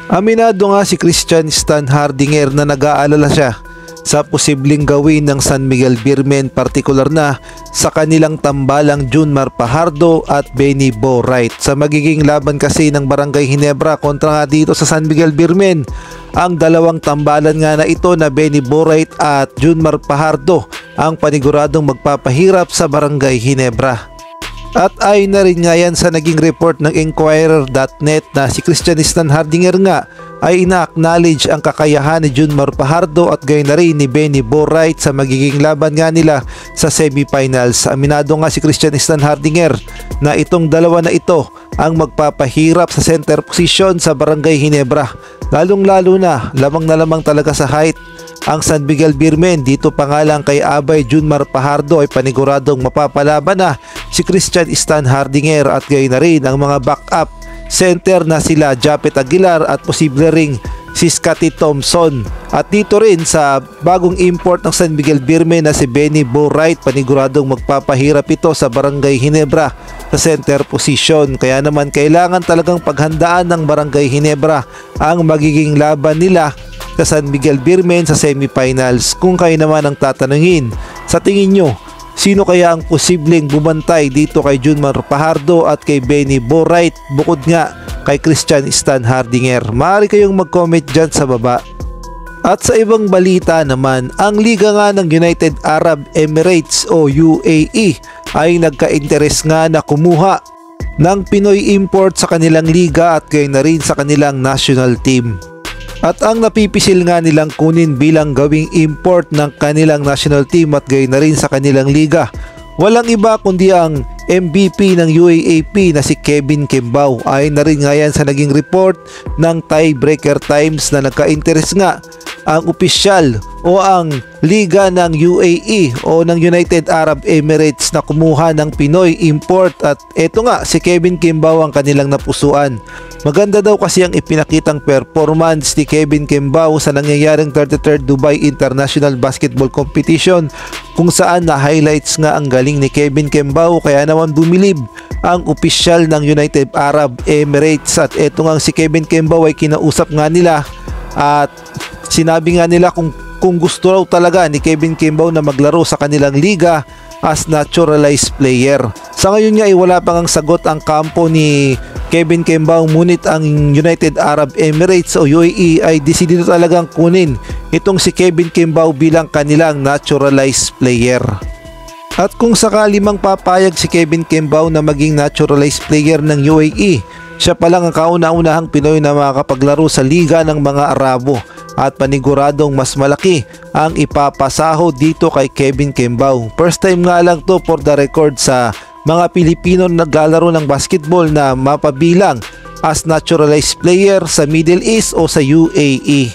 Aminado nga si Christian Stan Hardinger na nag-aalala siya sa posibleng gawin ng San Miguel Beermen, partikular na sa kanilang tambalang Junmar Fajardo at Benny Boraite. Sa magiging laban kasi ng Barangay Ginebra kontra nga dito sa San Miguel Beermen, ang dalawang tambalan nga na ito na Benny Boraite at Junmar Fajardo ang paniguradong magpapahirap sa Barangay Ginebra. At ayon na rin nga yan sa naging report ng Inquirer.net na si Christian Stan Hardinger nga ay ina-acknowledge ang kakayahan ni Junmar Fajardo at gayon na rin ni Benny Boraite sa magiging laban nga nila sa semifinals. Aminado nga si Christian Stan Hardinger na itong dalawa na ito ang magpapahirap sa center position sa Barangay Ginebra. Lalong-lalo na lamang talaga sa height ang San Miguel Beermen. Dito pa nga lang kay Abay Junmar Fajardo ay paniguradong mapapalaban na si Christian Stan Hardinger at gayon na rin ang mga backup center na sila Japet Aguilar at posible ring si Scotty Thompson. At dito rin sa bagong import ng San Miguel Beermen na si Benny Boraite, paniguradong magpapahirap ito sa Barangay Ginebra sa center position. Kaya naman kailangan talagang paghandaan ng Barangay Ginebra ang magiging laban nila sa San Miguel Beermen sa semifinals. Kung kayo naman ang tatanungin, sa tingin nyo, sino kaya ang posibleng bumantay dito kay Junmar Fajardo at kay Benny Boraite bukod nga kay Christian Stan Hardinger? Maaari kayong mag-comment dyan sa baba. At sa ibang balita naman, ang liga nga ng United Arab Emirates o UAE ay nagka-interes nga na kumuha ng Pinoy import sa kanilang liga at gayon na rin sa kanilang national team. At ang napipisil nga nilang kunin bilang gawing import ng kanilang national team at gayon na rin sa kanilang liga, walang iba kundi ang MVP ng UAAP na si Kevin Kembao. Ayon na rin nga yan sa naging report ng Tiebreaker Times na nagka-interest nga ang opisyal o ang liga ng UAE o ng United Arab Emirates na kumuha ng Pinoy import at eto nga si Kevin Kembao ang kanilang napusuan. Maganda daw kasi ang ipinakitang performance ni Kevin Kembao sa nangyayaring 33rd Dubai International Basketball Competition kung saan na highlights nga ang galing ni Kevin Kembao, kaya naman bumilib ang opisyal ng United Arab Emirates. At eto nga si Kevin Kembao ay kinausap nga nila at sinabi nga nila kung gusto raw talaga ni Kevin Kembao na maglaro sa kanilang liga as naturalized player. Sa ngayon nga ay wala pang ang sagot ang kampo ni Kevin Kembao, ngunit ang United Arab Emirates o UAE ay desidido talagang kunin itong si Kevin Kembao bilang kanilang naturalized player. At kung sakali mang papayag si Kevin Kembao na maging naturalized player ng UAE, siya pa lang ang kauna-unahang Pinoy na makakapaglaro sa liga ng mga Arabo at paniguradong mas malaki ang ipapasahod dito kay Kevin Kembao. First time nga lang to for the record sa mga Pilipino na naglalaro ng basketball na mapabilang as naturalized player sa Middle East o sa UAE.